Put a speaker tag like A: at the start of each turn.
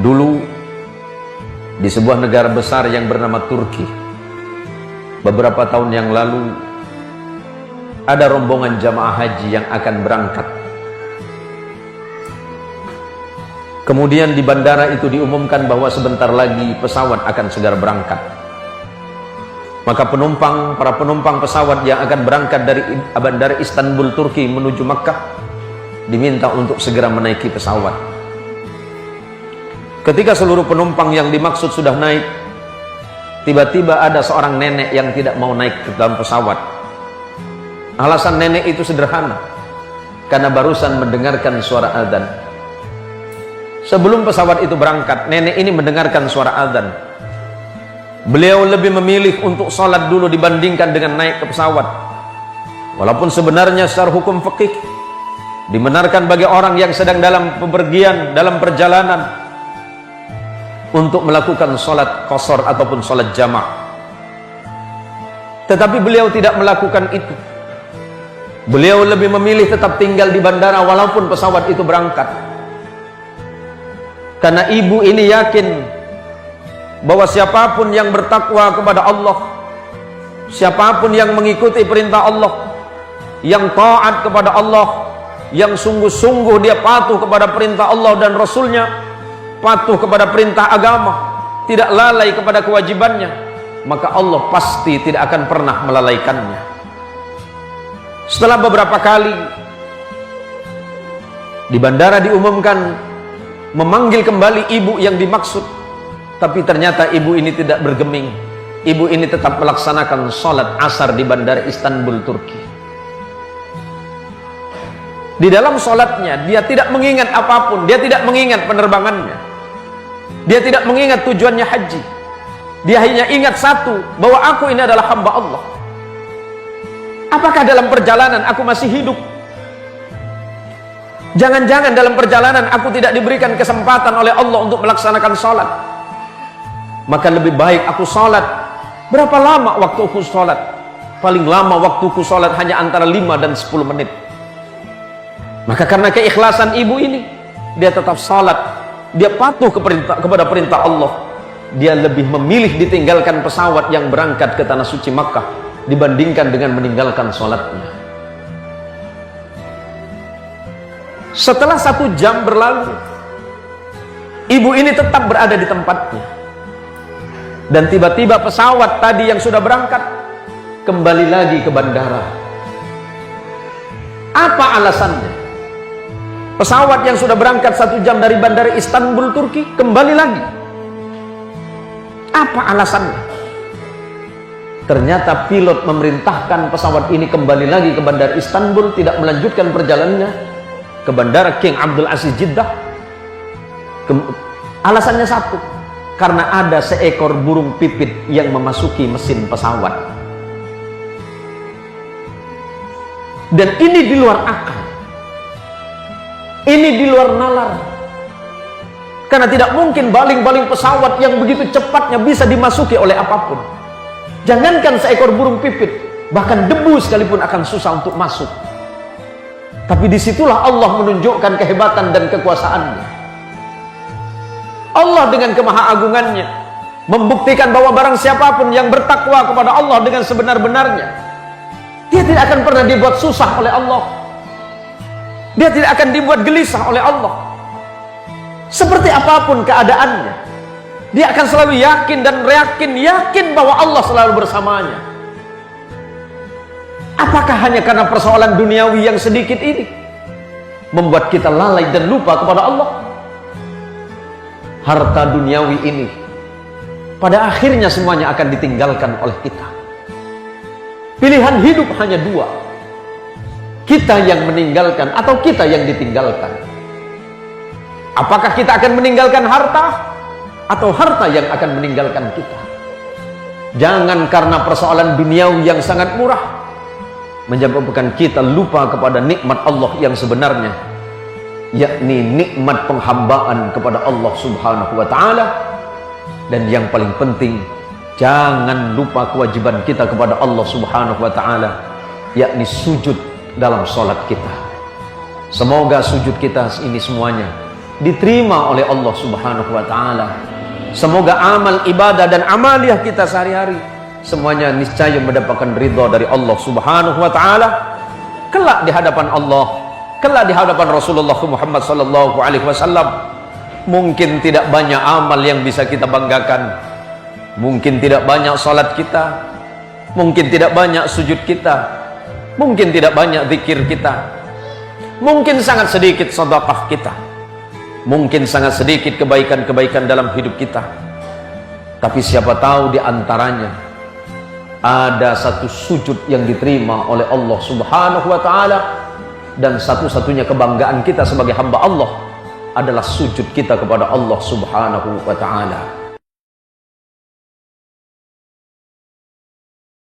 A: Dulu di sebuah negara besar yang bernama Turki, beberapa tahun yang lalu ada rombongan jamaah haji yang akan berangkat. Kemudian di bandara itu diumumkan bahwa sebentar lagi pesawat akan segera berangkat. Maka para penumpang pesawat yang akan berangkat dari bandara Istanbul Turki menuju Makkah diminta untuk segera menaiki pesawat. Ketika seluruh penumpang yang dimaksud sudah naik, tiba-tiba ada seorang nenek yang tidak mau naik ke dalam pesawat. Alasan nenek itu sederhana, karena barusan mendengarkan suara azan. Sebelum pesawat itu berangkat, nenek ini mendengarkan suara azan. Beliau lebih memilih untuk sholat dulu dibandingkan dengan naik ke pesawat. Walaupun sebenarnya secara hukum fikih dibenarkan bagi orang yang sedang dalam bepergian, dalam perjalanan, untuk melakukan sholat qasar ataupun sholat jamak. Tetapi beliau tidak melakukan itu. Beliau lebih memilih tetap tinggal di bandara walaupun pesawat itu berangkat. Karena ibu ini yakin bahwa siapapun yang bertakwa kepada Allah, siapapun yang mengikuti perintah Allah, yang taat kepada Allah, yang sungguh-sungguh dia patuh kepada perintah Allah dan Rasulnya, patuh kepada perintah agama, tidak lalai kepada kewajibannya, maka Allah pasti tidak akan pernah melalaikannya. Setelah beberapa kali di bandara diumumkan memanggil kembali ibu yang dimaksud, tapi ternyata ibu ini tidak bergeming. Ibu ini tetap melaksanakan sholat asar di bandara Istanbul Turki. Di dalam sholatnya dia tidak mengingat apapun, dia tidak mengingat penerbangannya, dia tidak mengingat tujuannya haji. Dia hanya ingat satu, bahwa aku ini adalah hamba Allah. Apakah dalam perjalanan aku masih hidup? Jangan-jangan dalam perjalanan aku tidak diberikan kesempatan oleh Allah untuk melaksanakan sholat. Maka lebih baik aku sholat. Berapa lama waktu aku sholat? Paling lama waktuku sholat hanya antara 5 dan 10 menit. Maka karena keikhlasan ibu ini, dia tetap sholat, dia patuh kepada perintah Allah. Dia lebih memilih ditinggalkan pesawat yang berangkat ke tanah suci Makkah dibandingkan dengan meninggalkan sholatnya. Setelah 1 jam berlalu, ibu ini tetap berada di tempatnya. Dan tiba-tiba pesawat tadi yang sudah berangkat kembali lagi ke bandara. Apa alasannya? Pesawat yang sudah berangkat 1 jam dari bandara Istanbul Turki kembali lagi. Apa alasannya? Ternyata pilot memerintahkan pesawat ini kembali lagi ke bandara Istanbul, tidak melanjutkan perjalanannya ke bandara King Abdul Aziz Jeddah. Alasannya satu, karena ada seekor burung pipit yang memasuki mesin pesawat. Dan ini di luar akal, ini di luar nalar. Karena tidak mungkin baling-baling pesawat yang begitu cepatnya bisa dimasuki oleh apapun. Jangankan seekor burung pipit, bahkan debu sekalipun akan susah untuk masuk. Tapi disitulah Allah menunjukkan kehebatan dan kekuasaannya. Allah dengan kemahaagungannya membuktikan bahwa barang siapapun yang bertakwa kepada Allah dengan sebenar-benarnya, dia tidak akan pernah dibuat susah oleh Allah. Dia tidak akan dibuat gelisah oleh Allah. Seperti apapun keadaannya, dia akan selalu yakin dan yakin bahwa Allah selalu bersamanya. Apakah hanya karena persoalan duniawi yang sedikit ini membuat kita lalai dan lupa kepada Allah? Harta duniawi ini pada akhirnya semuanya akan ditinggalkan oleh kita. Pilihan hidup hanya 2. Kita yang meninggalkan atau kita yang ditinggalkan. Apakah kita akan meninggalkan harta atau harta yang akan meninggalkan kita? Jangan karena persoalan duniawi yang sangat murah menyebabkan kita lupa kepada nikmat Allah yang sebenarnya, yakni nikmat penghambaan kepada Allah Subhanahu wa taala. Dan yang paling penting, jangan lupa kewajiban kita kepada Allah Subhanahu wa taala, yakni sujud dalam sholat kita. Semoga sujud kita ini semuanya diterima oleh Allah Subhanahu wa taala. Semoga amal ibadah dan amaliyah kita sehari-hari semuanya niscaya mendapatkan ridha dari Allah Subhanahu wa taala kelak di hadapan Allah, kelak di hadapan Rasulullah Muhammad sallallahu alaihi wasallam. Mungkin tidak banyak amal yang bisa kita banggakan, mungkin tidak banyak salat kita, mungkin tidak banyak sujud kita, mungkin tidak banyak zikir kita, mungkin sangat sedikit sedekah kita, mungkin sangat sedikit kebaikan-kebaikan dalam hidup kita. Tapi siapa tahu di antaranya ada satu sujud yang diterima oleh Allah Subhanahu wa taala, dan satu-satunya kebanggaan kita sebagai hamba Allah adalah sujud kita kepada Allah Subhanahu wa taala.